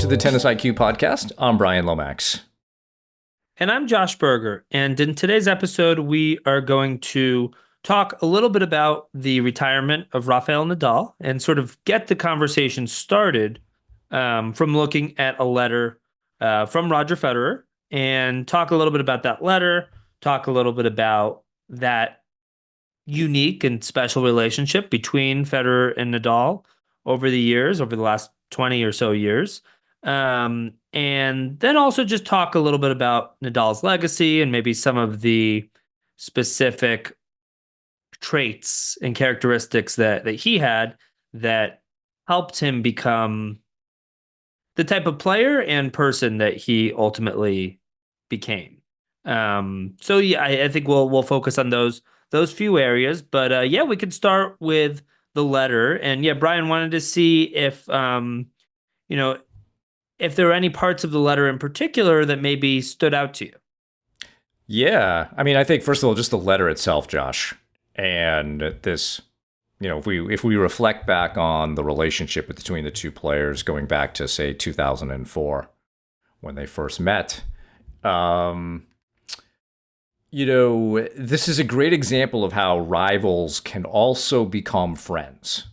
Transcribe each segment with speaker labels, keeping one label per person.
Speaker 1: to the Tennis IQ podcast. I'm Brian Lomax.
Speaker 2: And I'm Josh Berger. And in today's episode, we are going to talk a little bit about the retirement of Rafael Nadal and sort of get the conversation started from looking at a letter from Roger Federer and talk a little bit about that letter, talk a little bit about that unique and special relationship between Federer and Nadal over the years, over the last 20 or so years. And then also just talk a little bit about Nadal's legacy and maybe some of the specific traits and characteristics that he had that helped him become the type of player and person that he ultimately became. So yeah, I think we'll focus on those few areas, but yeah, we could start with the letter. And yeah, Brian wanted to see if you know if there are any parts of the letter in particular that maybe stood out to you.
Speaker 1: Yeah, I mean, I think first of all, just the letter itself, Josh, and this, if we reflect back on the relationship between the two players, going back to say 2004 when they first met, this is a great example of how rivals can also become friends,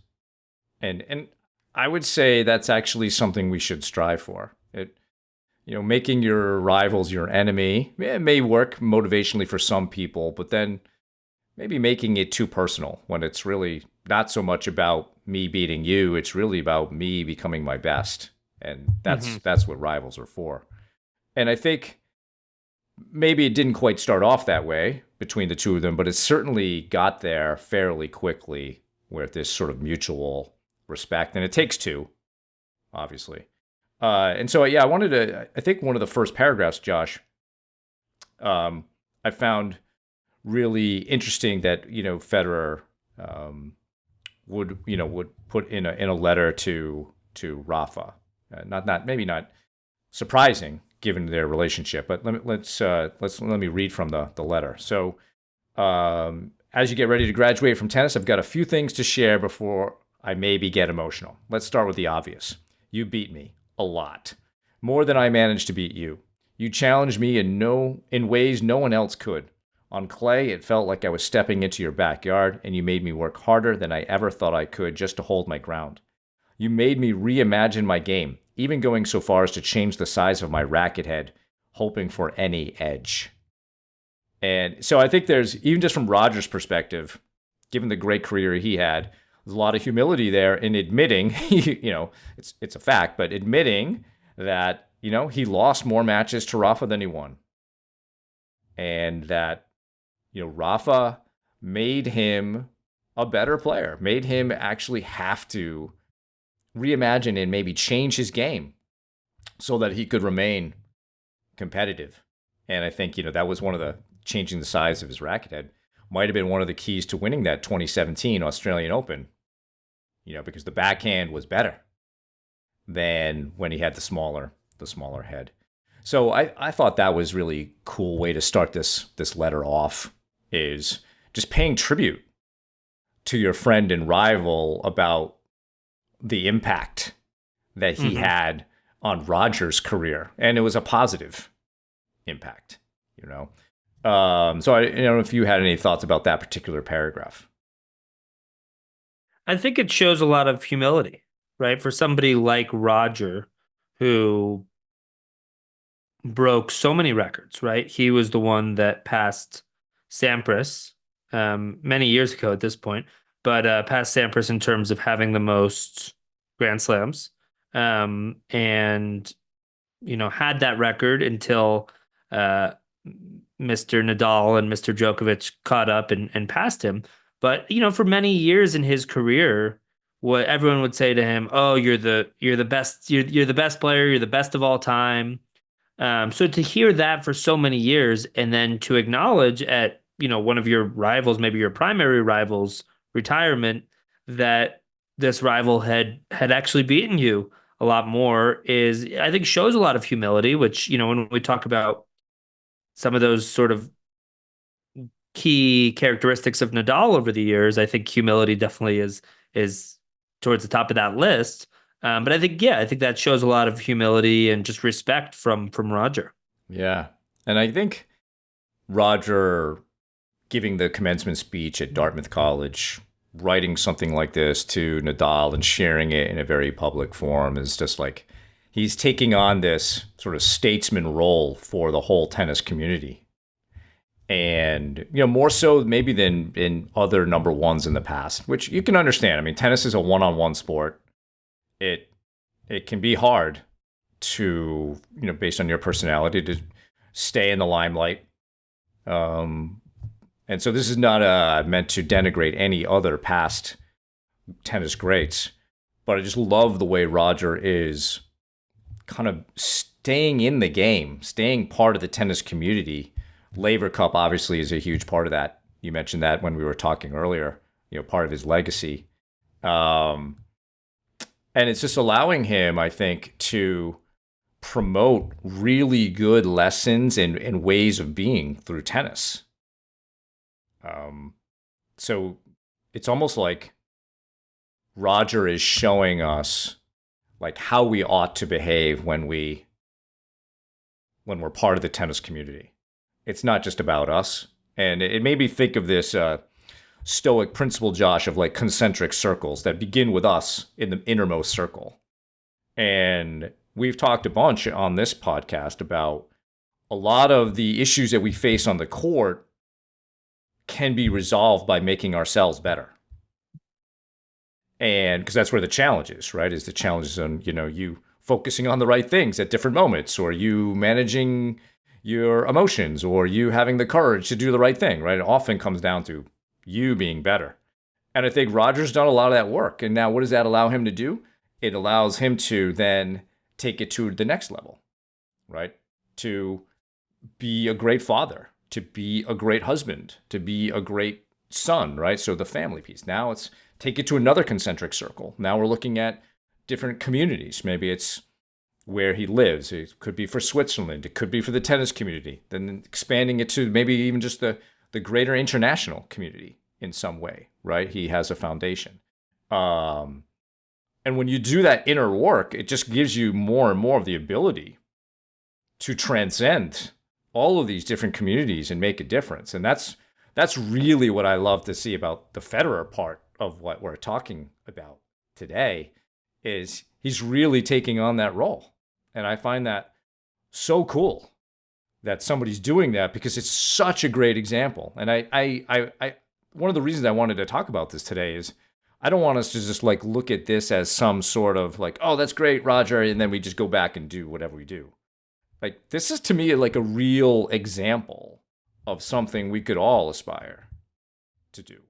Speaker 1: and I would say that's actually something we should strive for. Making your rivals your enemy, it may work motivationally for some people, but then maybe making it too personal when it's really not so much about me beating you, it's really about me becoming my best. And
Speaker 2: Mm-hmm.
Speaker 1: that's what rivals are for. And I think maybe it didn't quite start off that way between the two of them, but it certainly got there fairly quickly with this sort of mutual respect. And it takes two, obviously. And so, yeah, I think one of the first paragraphs, Josh, I found really interesting that, Federer would put in a letter to Rafa. Maybe not surprising given their relationship, but let me read from the letter. So, as you get ready to graduate from tennis, I've got a few things to share before I maybe get emotional. Let's start with the obvious. You beat me a lot, more than I managed to beat you. You challenged me in ways no one else could. On clay, it felt like I was stepping into your backyard, and you made me work harder than I ever thought I could just to hold my ground. You made me reimagine my game, even going so far as to change the size of my racket head, hoping for any edge. And so I think there's, even just from Roger's perspective, given the great career he had, there's a lot of humility there in admitting, it's a fact, but admitting that, he lost more matches to Rafa than he won. And that, Rafa made him a better player, made him actually have to reimagine and maybe change his game so that he could remain competitive. And I think, that was one of the changing the size of his racket head might have been one of the keys to winning that 2017 Australian Open, because the backhand was better than when he had the smaller head. So I thought that was really cool way to start this letter off, is just paying tribute to your friend and rival about the impact that he had on Roger's career. And it was a positive impact, So I don't know if you had any thoughts about that particular paragraph.
Speaker 2: I think it shows a lot of humility, right? For somebody like Roger, who broke so many records, right? He was the one that passed Sampras many years ago at this point, but passed Sampras in terms of having the most Grand Slams, and had that record until uh, Mr. Nadal and Mr. Djokovic caught up and passed him. But for many years in his career, what everyone would say to him, "Oh, you're the best, you're the best player, you're the best of all time." So to hear that for so many years and then to acknowledge at, one of your rivals, maybe your primary rival's retirement, that this rival had actually beaten you a lot more is, I think, shows a lot of humility, which, when we talk about some of those sort of key characteristics of Nadal over the years, I think humility definitely is towards the top of that list. But I think, yeah, I think that shows a lot of humility and just respect from Roger.
Speaker 1: Yeah. And I think Roger giving the commencement speech at Dartmouth College, writing something like this to Nadal and sharing it in a very public forum is just like he's taking on this sort of statesman role for the whole tennis community. And, more so maybe than in other number ones in the past, which you can understand. I mean, tennis is a one-on-one sport. It it can be hard to, based on your personality, to stay in the limelight. Um, and so this is not meant to denigrate any other past tennis greats, but I just love the way Roger is kind of staying in the game, staying part of the tennis community. Laver Cup obviously is a huge part of that. You mentioned that when we were talking earlier, part of his legacy. Um, and it's just allowing him, I think, to promote really good lessons and ways of being through tennis. Um, so it's almost like Roger is showing us like how we ought to behave when we're part of the tennis community. It's not just about us, and it made me think of this stoic principle, Josh, of like concentric circles that begin with us in the innermost circle. And we've talked a bunch on this podcast about a lot of the issues that we face on the court can be resolved by making ourselves better. And because that's where the challenge is, right? Is the challenge is on, you focusing on the right things at different moments, or you managing your emotions, or you having the courage to do the right thing, right? It often comes down to you being better. And I think Roger's done a lot of that work. And now what does that allow him to do? It allows him to then take it to the next level, right? To be a great father, to be a great husband, to be a great son, right? So the family piece. Now it's take it to another concentric circle. Now we're looking at different communities. Maybe it's where he lives. It could be for Switzerland. It could be for the tennis community. Then expanding it to maybe even just the greater international community in some way, right? He has a foundation. And when you do that inner work, it just gives you more and more of the ability to transcend all of these different communities and make a difference. And that's really what I love to see about the Federer part of what we're talking about today is he's really taking on that role. And I find that so cool that somebody's doing that because it's such a great example. And I one of the reasons I wanted to talk about this today is I don't want us to just like look at this as some sort of like, oh, that's great, Roger, and then we just go back and do whatever we do. Like this is to me like a real example of something we could all aspire to do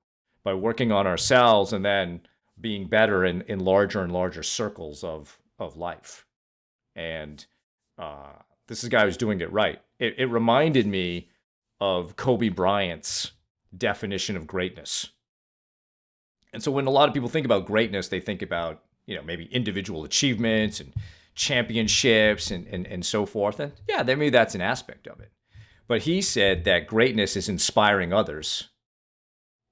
Speaker 1: by working on ourselves and then being better in larger and larger circles of life. And this is a guy who's doing it right. It reminded me of Kobe Bryant's definition of greatness. And so when a lot of people think about greatness, they think about, maybe individual achievements and championships and so forth. And yeah, maybe that's an aspect of it. But he said that greatness is inspiring others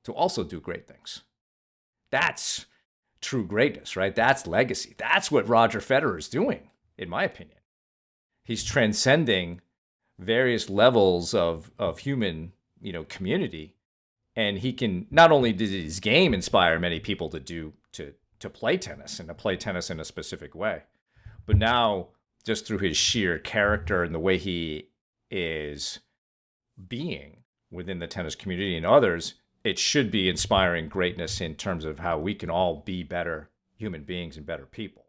Speaker 1: to also do great things. That's true greatness, right? That's legacy. That's what Roger Federer is doing, in my opinion. He's transcending various levels of human, community. And he can not only did his game inspire many people to play tennis and to play tennis in a specific way, but now just through his sheer character and the way he is being within the tennis community and others, it should be inspiring greatness in terms of how we can all be better human beings and better people.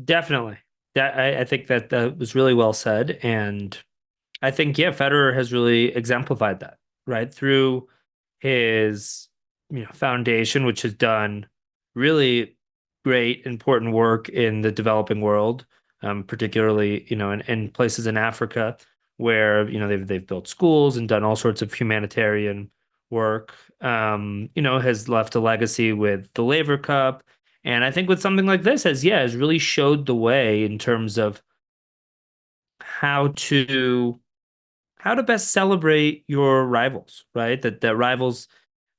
Speaker 2: Definitely. I think that was really well said. And I think, yeah, Federer has really exemplified that, right? Through his, foundation, which has done really great, important work in the developing world, particularly, in places in Africa where, they've built schools and done all sorts of humanitarian work, has left a legacy with the Laver Cup. And I think with something like this has really showed the way in terms of how to best celebrate your rivals, right? That rivals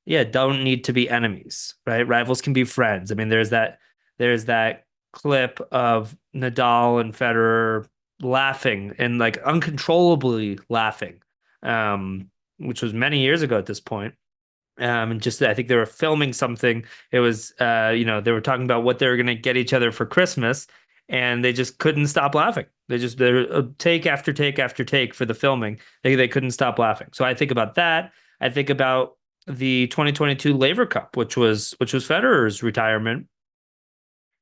Speaker 2: yeah, don't need to be enemies, right? Rivals can be friends. I mean, there's that clip of Nadal and Federer laughing and like uncontrollably laughing, which was many years ago at this point. And just I think they were filming something. It was they were talking about what they were gonna get each other for Christmas, and they just couldn't stop laughing. They're take after take after take for the filming. They couldn't stop laughing. So I think about that. I think about the 2022 Laver Cup, which was Federer's retirement,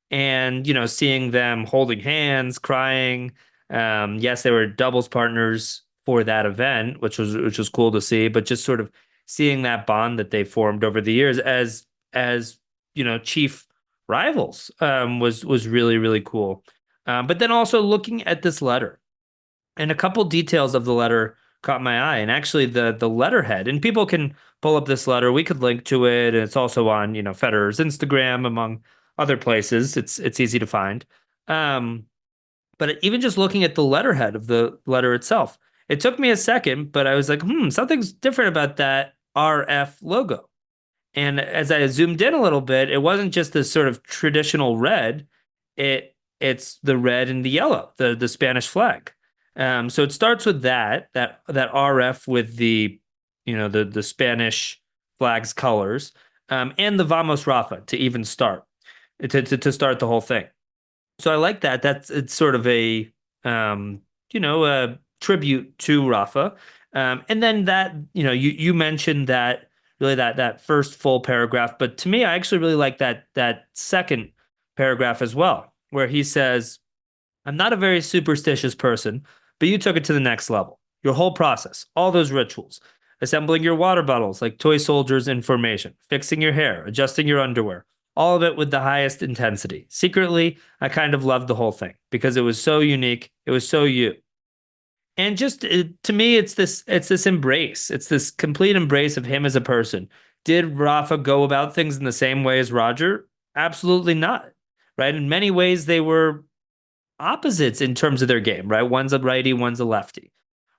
Speaker 2: and seeing them holding hands, crying. Yes, they were doubles partners for that event, which was cool to see, but just sort of seeing that bond that they formed over the years as chief rivals, was really really cool. But then also looking at this letter, and a couple details of the letter caught my eye, and actually the letterhead, and people can pull up this letter. We could link to it, and it's also on Federer's Instagram, among other places. It's easy to find. Um, but even just looking at the letterhead of the letter itself, it took me a second, but I was like, something's different about that RF logo. And as I zoomed in a little bit, it wasn't just this sort of traditional red. It's the red and the yellow, the Spanish flag. So it starts with that RF with the Spanish flag's colors, and the Vamos Rafa to even start to start the whole thing. So I like that. It's sort of um, a tribute to Rafa. And then that, you mentioned that really that first full paragraph, but to me, I actually really like that second paragraph as well, where he says, I'm not a very superstitious person, but you took it to the next level. Your whole process, all those rituals, assembling your water bottles like toy soldiers in formation, fixing your hair, adjusting your underwear, all of it with the highest intensity. Secretly, I kind of loved the whole thing because it was so unique. It was so you. And just to me, it's this embrace. It's this complete embrace of him as a person. Did Rafa go about things in the same way as Roger? Absolutely not. Right? In many ways, they were opposites in terms of their game, right? One's a righty, one's a lefty.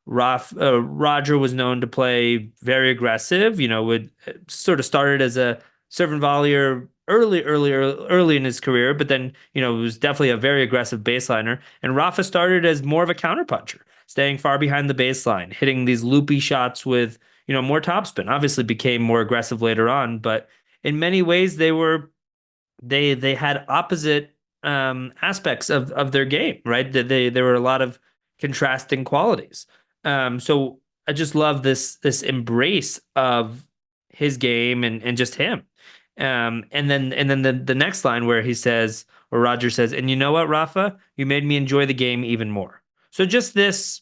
Speaker 2: Roger was known to play very aggressive, would sort of started as a servant volleyer early in his career, but then, was definitely a very aggressive baseliner. And Rafa started as more of a counterpuncher, staying far behind the baseline, hitting these loopy shots with, more topspin. Obviously became more aggressive later on, but in many ways they had opposite aspects of their game, right? There were a lot of contrasting qualities. So I just love this embrace of his game and just him. And then the next line where he says, or Roger says, and you know what, Rafa, you made me enjoy the game even more. So just this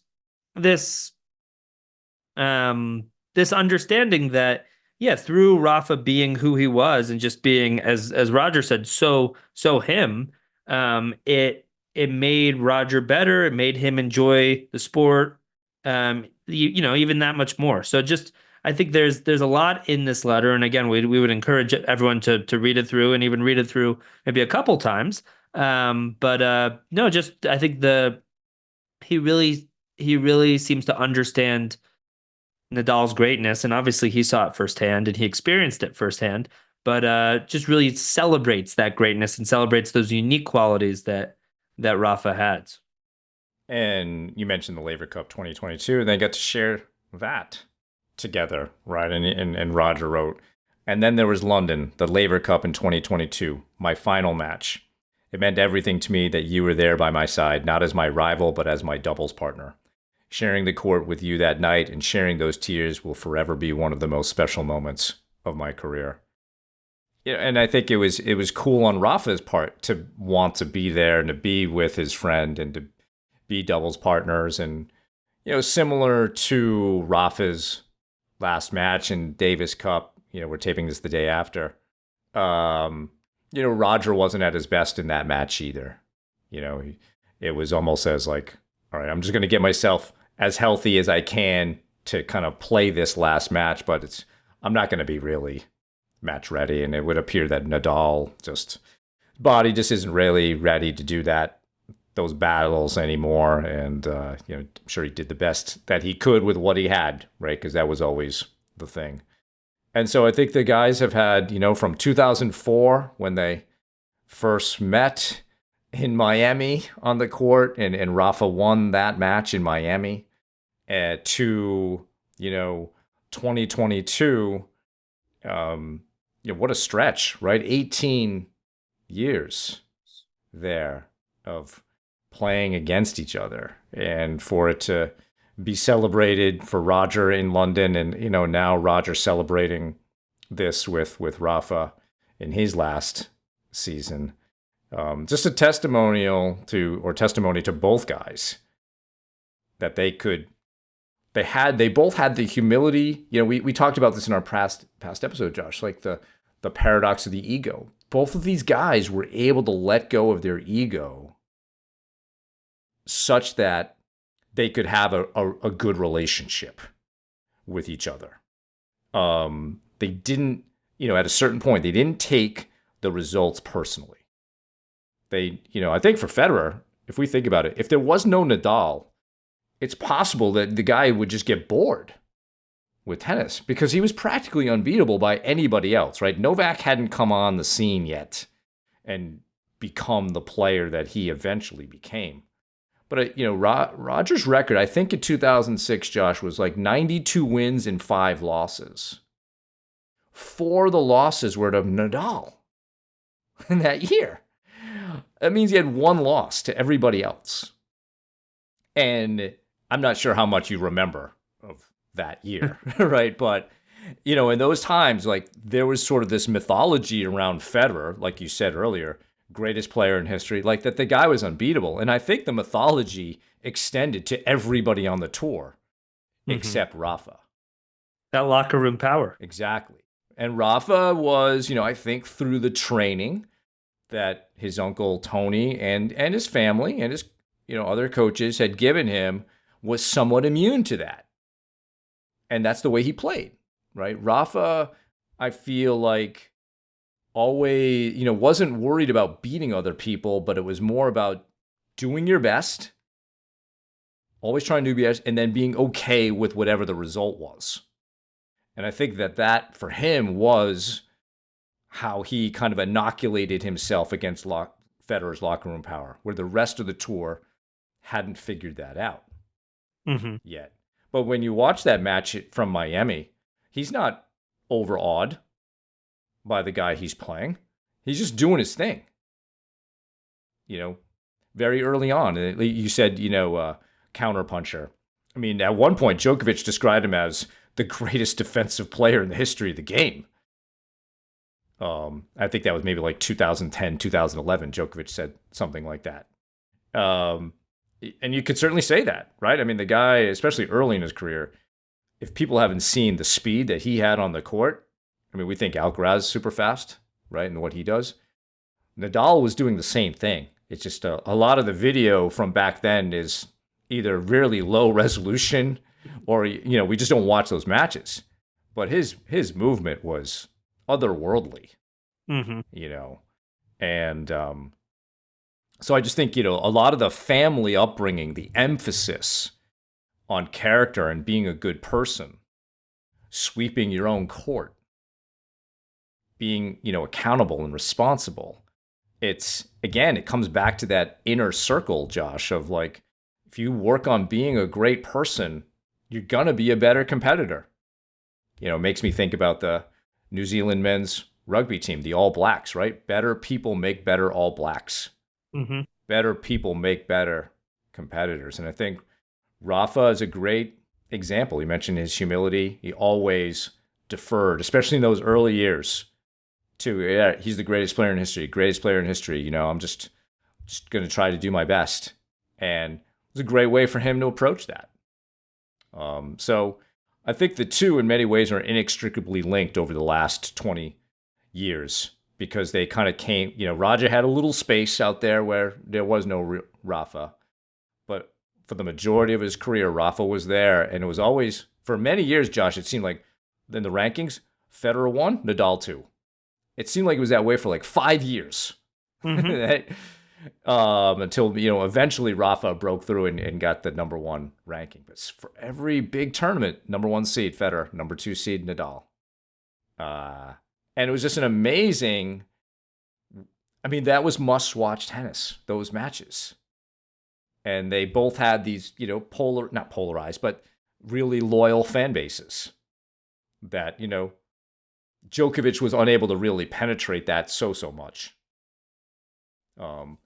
Speaker 2: um, this understanding that, yeah, through Rafa being who he was and just being, as Roger said, so him, it made Roger better. It made him enjoy the sport, even that much more. So just I think there's a lot in this letter, and again, we would encourage everyone to read it through and even read it through maybe a couple times. But no, just I think the he really seems to understand Nadal's greatness, and obviously he saw it firsthand and he experienced it firsthand, but just really celebrates that greatness and celebrates those unique qualities that Rafa had.
Speaker 1: And you mentioned the Laver Cup 2022, and they got to share that together, right? And Roger wrote, and then there was London, the Laver Cup in 2022, my final match. It meant everything to me that you were there by my side, not as my rival, but as my doubles partner. Sharing the court with you that night and sharing those tears will forever be one of the most special moments of my career. Yeah, and I think it was cool on Rafa's part to want to be there and to be with his friend and to be doubles partners, and similar to Rafa's last match in Davis Cup. We're taping this the day after. Roger wasn't at his best in that match either. It was almost as like, all right, I'm just going to get myself as healthy as I can to kind of play this last match, but I'm not going to be really match ready. And it would appear that Nadal body just isn't really ready to do those battles anymore. And I'm sure he did the best that he could with what he had, right? Because that was always the thing. And so I think the guys have had, from 2004 when they first met in Miami on the court, and Rafa won that match in Miami, to, 2022. What a stretch, right? 18 years there of playing against each other, and for it to be celebrated for Roger in London, and now Roger celebrating this with Rafa in his last season. Just a testimony to both guys that they both had the humility. We talked about this in our past episode, Josh, like the paradox of the ego. Both of these guys were able to let go of their ego such that they could have a good relationship with each other. They didn't, at a certain point, they didn't take the results personally. I think for Federer, if we think about it, if there was no Nadal, it's possible that the guy would just get bored with tennis because he was practically unbeatable by anybody else, right? Novak hadn't come on the scene yet and become the player that he eventually became. But, Roger's record, I think in 2006, Josh, was like 92 wins and 5 losses. 4 of the losses were to Nadal in that year. That means he had 1 loss to everybody else. And I'm not sure how much you remember of that year, right? But, in those times, like, there was sort of this mythology around Federer, like you said earlier, greatest player in history, like that the guy was unbeatable. And I think the mythology extended to everybody on the tour except Rafa.
Speaker 2: That locker room power.
Speaker 1: Exactly. And Rafa was, I think through the training that his uncle Tony and his family and his, other coaches had given him, was somewhat immune to that. And that's the way he played, right? Rafa, I feel like, always, wasn't worried about beating other people, but it was more about doing your best, always trying to do your best, and then being okay with whatever the result was. And I think that for him was how he kind of inoculated himself against Federer's locker room power, where the rest of the tour hadn't figured that out yet. But when you watch that match from Miami, he's not overawed by the guy he's playing. He's just doing his thing. Very early on, you said, counterpuncher. I mean, at one point, Djokovic described him as the greatest defensive player in the history of the game. I think that was maybe like 2010, 2011. Djokovic said something like that. And you could certainly say that, right? I mean, the guy, especially early in his career, if people haven't seen the speed that he had on the court, I mean, we think Alcaraz super fast, right? And what he does. Nadal was doing the same thing. It's just a lot of the video from back then is either really low resolution or, we just don't watch those matches. But his movement was otherworldly, and so I just think, a lot of the family upbringing, the emphasis on character and being a good person, sweeping your own court, being, accountable and responsible. It comes back to that inner circle, Josh, of like, if you work on being a great person, you're going to be a better competitor. It makes me think about the New Zealand men's rugby team, the All Blacks, right? Better people make better All Blacks. Better people make better competitors. And I think Rafa is a great example. He mentioned his humility. He always deferred, especially in those early years, to, he's the greatest player in history. I'm just going to try to do my best. And it was a great way for him to approach that. So I think the two, in many ways, are inextricably linked over the last 20 years because they kind of came, Roger had a little space out there where there was no Rafa. But for the majority of his career, Rafa was there. And it was always, for many years, Josh, it seemed like in the rankings, Federer 1, Nadal 2. It seemed like it was that way for like 5 years. Until, eventually Rafa broke through and got the number 1 ranking. But for every big tournament, number 1 seed, Federer, number 2 seed, Nadal. Uh, and it was just an amazing. I mean, that was must-watch tennis. Those matches, and they both had these, not polarized, but really loyal fan bases. That Djokovic was unable to really penetrate that so much. Um,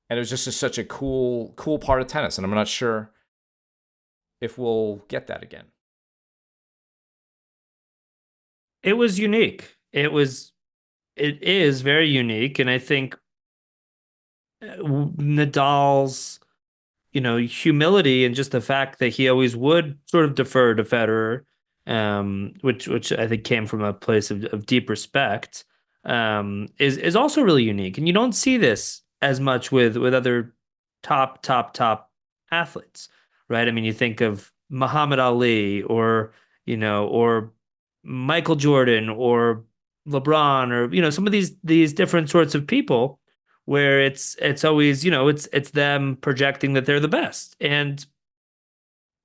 Speaker 1: and it was just such a cool part of tennis, and I'm not sure if we'll get that again.
Speaker 2: It was unique. It is very unique. And I think Nadal's, humility and just the fact that he always would sort of defer to Federer, which I think came from a place of deep respect, is also really unique. And you don't see this as much with other top athletes, right? I mean, you think of Muhammad Ali or Michael Jordan or LeBron or some of these different sorts of people where it's always, it's them projecting that they're the best. And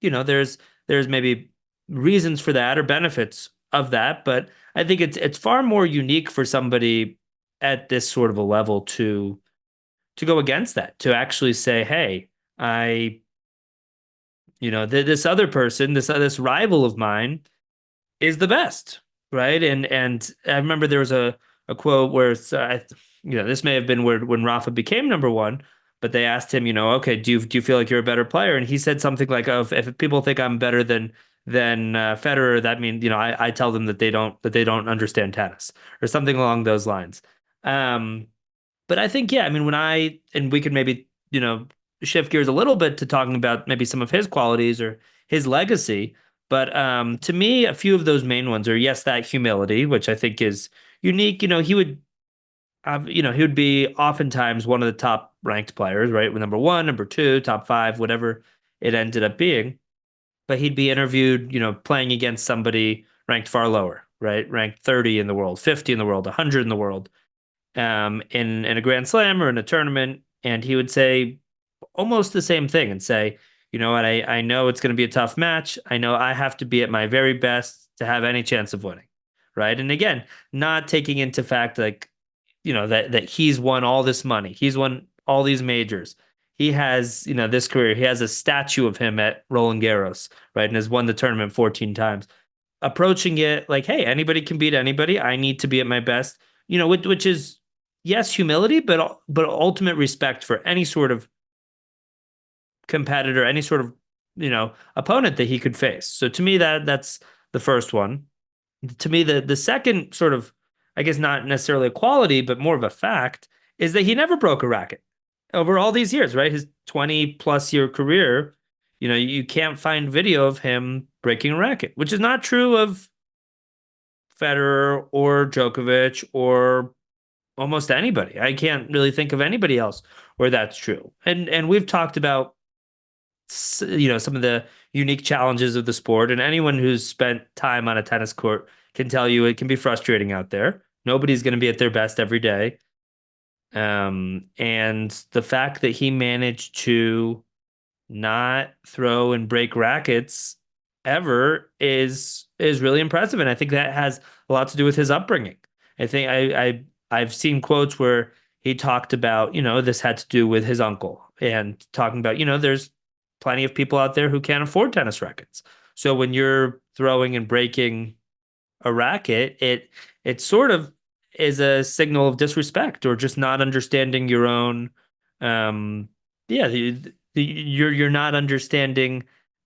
Speaker 2: there's maybe reasons for that or benefits of that, but I think it's far more unique for somebody at this sort of a level to go against that, to actually say, hey, I this other person, this rival of mine is the best, right? And I remember there was a quote where this may have been where when Rafa became number one, but they asked him, okay, do you feel like you're a better player? And he said something like, "Oh, if people think I'm better than Federer, that means I tell them that they don't understand tennis or something along those lines." Um, but I think, yeah, I mean, and we could maybe shift gears a little bit to talking about maybe some of his qualities or his legacy. But to me, a few of those main ones are, yes, that humility, which I think is unique. He would be oftentimes one of the top ranked players, right? With number one, number two, top five, whatever it ended up being. But he'd be interviewed, playing against somebody ranked far lower, right? Ranked 30 in the world, 50 in the world, 100 in the world, in a Grand Slam or in a tournament, and he would say almost the same thing and say, you know what, I know it's going to be a tough match. I know I have to be at my very best to have any chance of winning. Right. And again, not taking into fact like, that he's won all this money. He's won all these majors. He has, this career. He has a statue of him at Roland Garros, right? And has won the tournament 14 times. Approaching it like, hey, anybody can beat anybody. I need to be at my best, which is, yes, humility, but ultimate respect for any sort of competitor, any sort of opponent that he could face. So to me, that's the first one. To me, the second sort of, I guess not necessarily a quality, but more of a fact, is that he never broke a racket over all these years, right? His 20 plus year career, you can't find video of him breaking a racket, which is not true of Federer or Djokovic or almost anybody. I can't really think of anybody else where that's true. And we've talked about some of the unique challenges of the sport, and anyone who's spent time on a tennis court can tell you it can be frustrating out there. Nobody's going to be at their best every day. And the fact that he managed to not throw and break rackets ever is really impressive, and I think that has a lot to do with his upbringing. I think I've seen quotes where he talked about this had to do with his uncle, and talking about there's plenty of people out there who can't afford tennis rackets. So when you're throwing and breaking a racket, it sort of is a signal of disrespect or just not understanding your own. Yeah, you're not understanding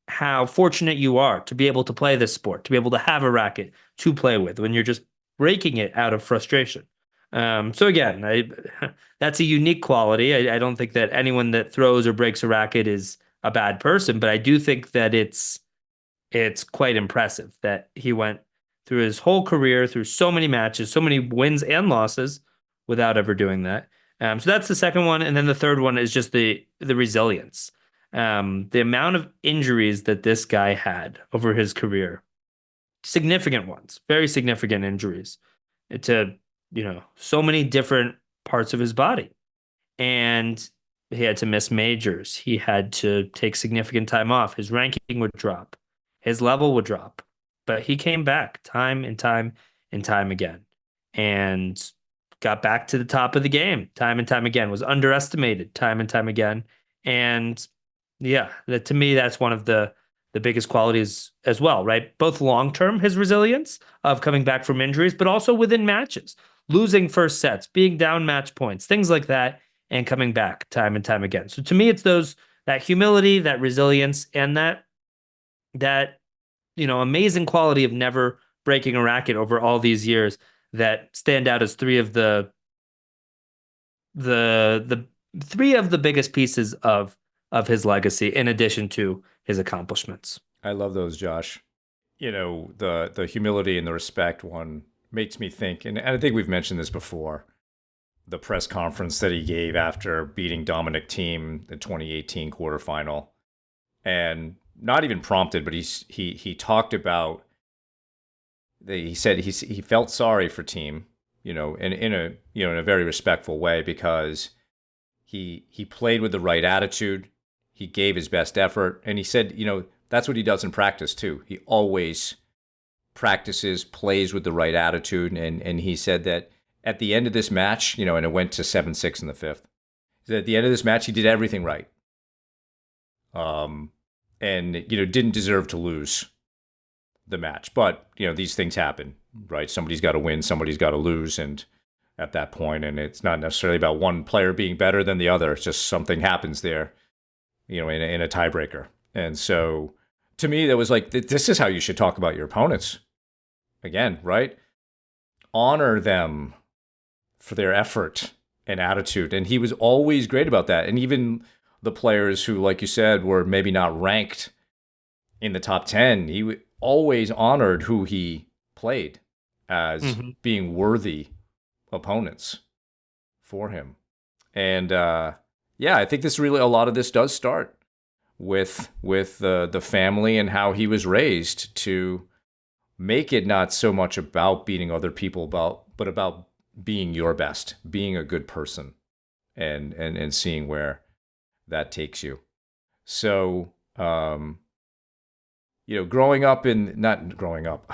Speaker 2: how fortunate you are to be able to play this sport, to be able to have a racket to play with when you're just breaking it out of frustration. So again, that's a unique quality. I don't think that anyone that throws or breaks a racket is a bad person, but I do think that it's quite impressive that he went through his whole career, through so many matches, so many wins and losses without ever doing that. So that's the second one, and then the third one is just the resilience. The amount of injuries that this guy had over his career, significant ones, very significant injuries to so many different parts of his body, and he had to miss majors. He had to take significant time off. His ranking would drop, his level would drop, but he came back time and time and time again, and got back to the top of the game time and time again, was underestimated time and time again. And yeah, that to me, that's one of the biggest qualities as well, right? Both long term, his resilience of coming back from injuries, but also within matches, losing first sets, being down match points, things like that, and coming back time and time again. So to me, it's those that humility, that resilience, and that amazing quality of never breaking a racket over all these years that stand out as the three of the biggest pieces of his legacy in addition to his accomplishments.
Speaker 1: I love those, Josh. The humility and the respect one makes me think, and I think we've mentioned this before, the press conference that he gave after beating Dominic Thiem the 2018 quarterfinal, and not even prompted, but he talked about he said he felt sorry for Thiem, in a very respectful way, because he played with the right attitude, he gave his best effort, and he said, that's what he does in practice too. He always practices, plays with the right attitude, and he said that at the end of this match, and it went to 7-6 in the fifth. He said at the end of this match, he did everything right, and didn't deserve to lose the match. But these things happen, right? Somebody's got to win, somebody's got to lose, and at that point, and it's not necessarily about one player being better than the other. It's just something happens there, in a tiebreaker. And so, to me, that was like, this is how you should talk about your opponents. Again, right? Honor them for their effort and attitude. And he was always great about that. And even the players who, like you said, were maybe not ranked in the top 10, he always honored who he played as being worthy opponents for him. And I think this really, a lot of this does start with the family and how he was raised to make it not so much about beating other people, but about being your best, being a good person, and seeing where that takes you. So, growing up not growing up,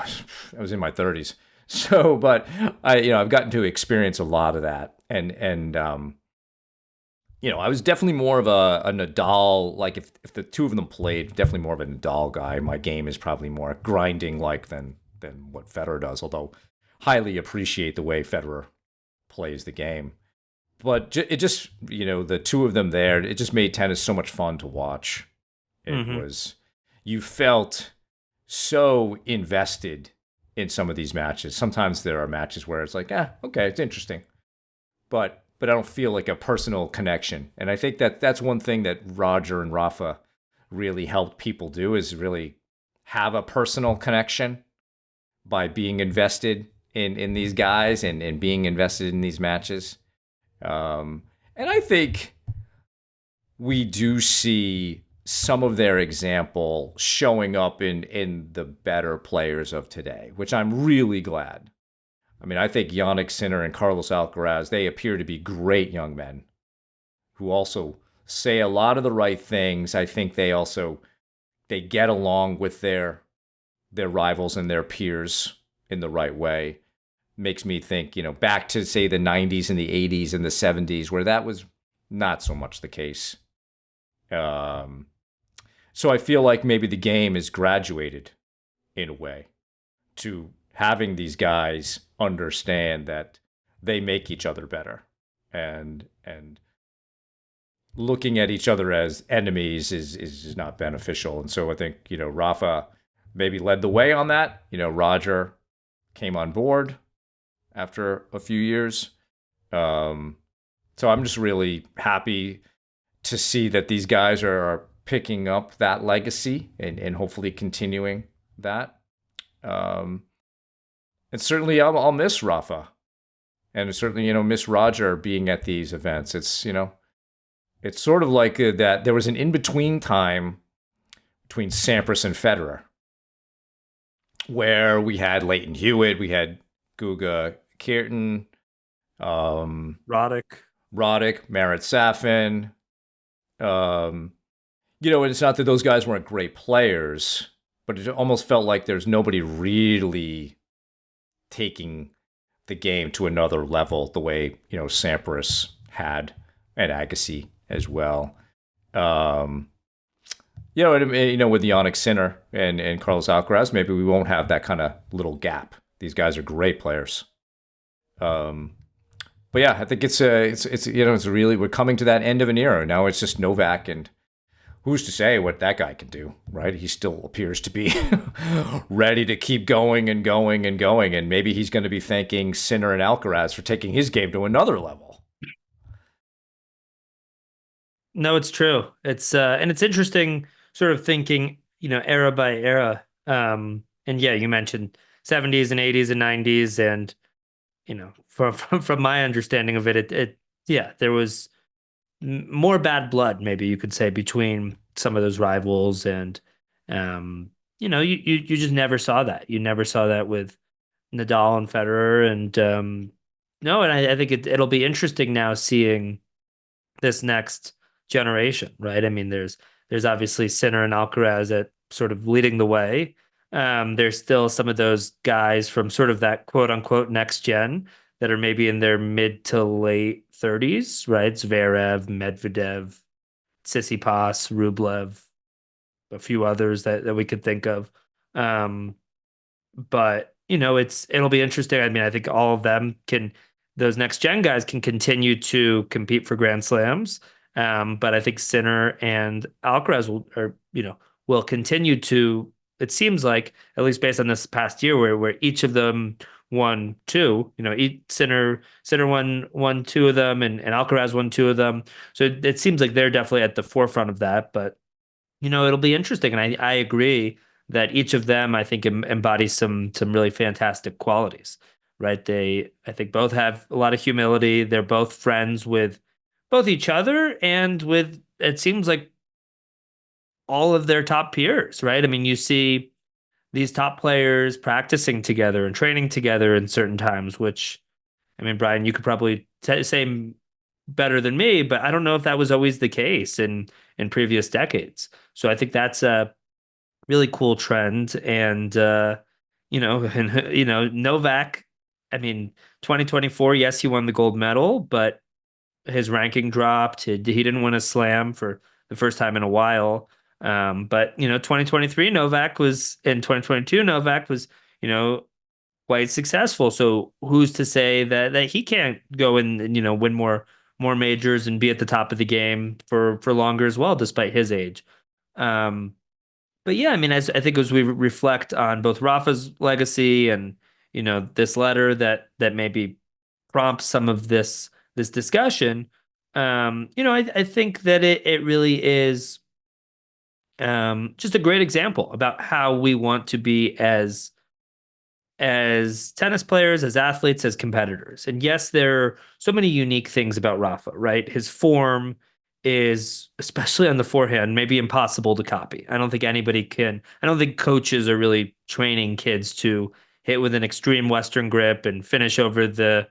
Speaker 1: I was in my 30s. So, but I've gotten to experience a lot of that, and I was definitely more of a Nadal. Like if the two of them played, definitely more of a Nadal guy. My game is probably more grinding like than what Federer does. Although highly appreciate the way Federer plays the game. But it just the two of them there, it just made tennis so much fun to watch. It was, you felt so invested in some of these matches. Sometimes there are matches where it's like, okay, it's interesting, but I don't feel like a personal connection. And I think that's one thing that Roger and Rafa really helped people do, is really have a personal connection by being invested in these guys and being invested in these matches. And I think we do see some of their example showing up in the better players of today, which I'm really glad. I mean, I think Yannick Sinner and Carlos Alcaraz, they appear to be great young men who also say a lot of the right things. I think they get along with their rivals and their peers in the right way. Makes me think, back to, say, the 90s and the 80s and the 70s, where that was not so much the case. So I feel like maybe the game is graduated in a way to having these guys understand that they make each other better, and looking at each other as enemies is not beneficial. And so I think, Rafa maybe led the way on that. Roger came on board after a few years. So I'm just really happy to see that these guys are picking up that legacy and hopefully continuing that. And certainly I'll miss Rafa, and certainly, miss Roger being at these events. It's, it's sort of like that there was an in-between time between Sampras and Federer, where we had Leighton Hewitt, we had Guga Kirtan,
Speaker 2: Roddick,
Speaker 1: Marat Safin. And it's not that those guys weren't great players, but it almost felt like there's nobody really taking the game to another level the way Sampras had and Agassi as well. Um, with Yannick Sinner and Carlos Alcaraz, maybe we won't have that kind of little gap. These guys are great players. Um, but yeah, I think it's really we're coming to that end of an era. Now it's just Novak, and who's to say what that guy can do, right? He still appears to be ready to keep going and going and going, and maybe he's going to be thanking Sinner and Alcaraz for taking his game to another level.
Speaker 2: No, it's true. And it's interesting sort of thinking, era by era. And yeah, you mentioned 70s and 80s and 90s, and from my understanding of it, yeah, there was more bad blood, maybe you could say, between some of those rivals, and you just never saw that. You never saw that with Nadal and Federer, and no, and I think it'll be interesting now seeing this next generation, right? I mean, there's obviously Sinner and Alcaraz at sort of leading the way. There's still some of those guys from sort of that quote unquote next gen that are maybe in their mid to late 30s, right? Zverev, Medvedev, Tsitsipas, Rublev, a few others that we could think of. Um, but it'll be interesting. I mean, I think all of them can those next gen guys can continue to compete for Grand Slams. But I think Sinner and Alcaraz will continue to. It seems like, at least based on this past year, where each of them won two. Each Sinner won two of them, and Alcaraz won two of them. So it seems like they're definitely at the forefront of that. But it'll be interesting, and I agree that each of them, I think, embodies some really fantastic qualities, right? I think, both have a lot of humility. They're both friends with both each other and with, it seems like, all of their top peers, right? I mean, you see these top players practicing together and training together in certain times, which, I mean, Brian, you could probably say better than me, but I don't know if that was always the case in previous decades. So I think that's a really cool trend. And Novak, I mean, 2024, yes, he won the gold medal, but his ranking dropped. He didn't win a slam for the first time in a while. But 2023 Novak was in 2022 Novak was, quite successful. So who's to say that he can't go and win more majors and be at the top of the game for longer as well, despite his age. Um, but yeah, I mean, I think as we reflect on both Rafa's legacy and this letter that maybe prompts some of this discussion, I think that it really is just a great example about how we want to be as tennis players, as athletes, as competitors. And yes, there are so many unique things about Rafa, right? His form is, especially on the forehand, maybe impossible to copy. I don't think coaches are really training kids to hit with an extreme Western grip and finish over the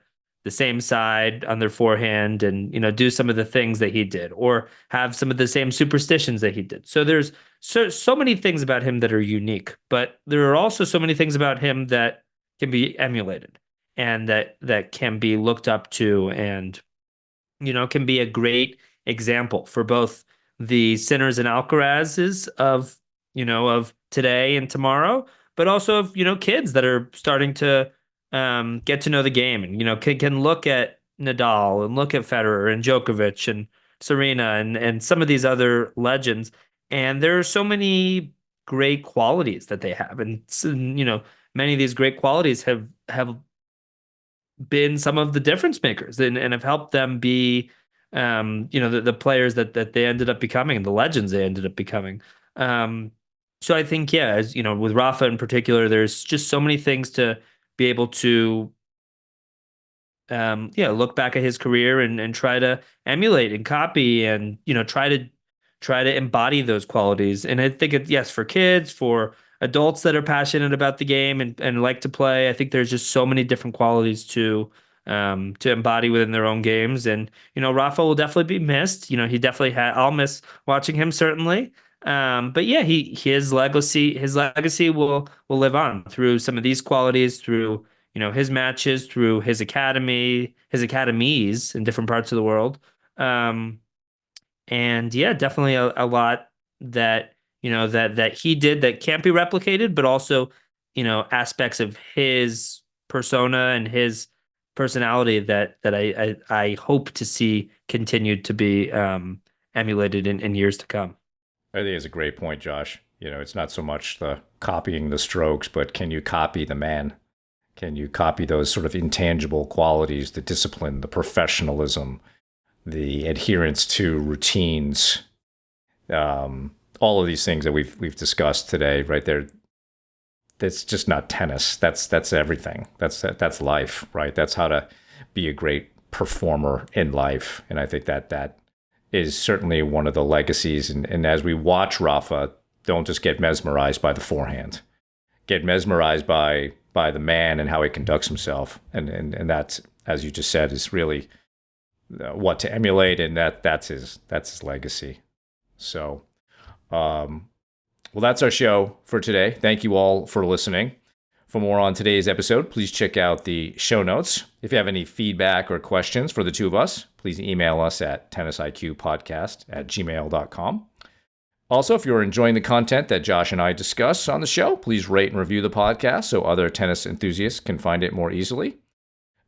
Speaker 2: same side on their forehand and, do some of the things that he did or have some of the same superstitions that he did. So there's so many things about him that are unique, but there are also so many things about him that can be emulated and that can be looked up to, and can be a great example for both the Sinners and Alcarazes of today and tomorrow, but also of kids that are starting to get to know the game, and can look at Nadal and look at Federer and Djokovic and Serena and some of these other legends, and there are so many great qualities that they have, and many of these great qualities have been some of the difference makers, and have helped them be the players that they ended up becoming, the legends they ended up becoming. So I think, yeah, as with Rafa in particular, there's just so many things to be able to look back at his career and try to emulate and copy, and try to embody those qualities. And I think yes, for kids, for adults that are passionate about the game and like to play, I think there's just so many different qualities to embody within their own games. And Rafa will definitely be missed. He definitely I'll miss watching him, certainly. But yeah, his legacy will live on through some of these qualities, through his matches through his academies in different parts of the world. Um, and yeah, definitely a lot that, that he did that can't be replicated, but also, aspects of his persona and his personality that I hope to see continued to be emulated in years to come.
Speaker 1: I think it's a great point, Josh. It's not so much the copying the strokes, but can you copy the man? Can you copy those sort of intangible qualities, the discipline, the professionalism, the adherence to routines, all of these things that we've discussed today, right there. That's just not tennis. That's everything. That's life, right? That's how to be a great performer in life. And I think that is certainly one of the legacies. And as we watch Rafa, don't just get mesmerized by the forehand. Get mesmerized by the man and how he conducts himself. And that, as you just said, is really what to emulate, and that's his legacy. So, well, that's our show for today. Thank you all for listening. For more on today's episode, please check out the show notes. If you have any feedback or questions for the two of us, please email us at tennisiqpodcast@gmail.com. Also, if you're enjoying the content that Josh and I discuss on the show, please rate and review the podcast so other tennis enthusiasts can find it more easily.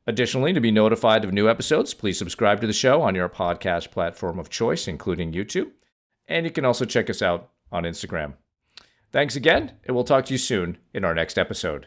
Speaker 1: Additionally, to be notified of new episodes, please subscribe to the show on your podcast platform of choice, including YouTube. And you can also check us out on Instagram. Thanks again, and we'll talk to you soon in our next episode.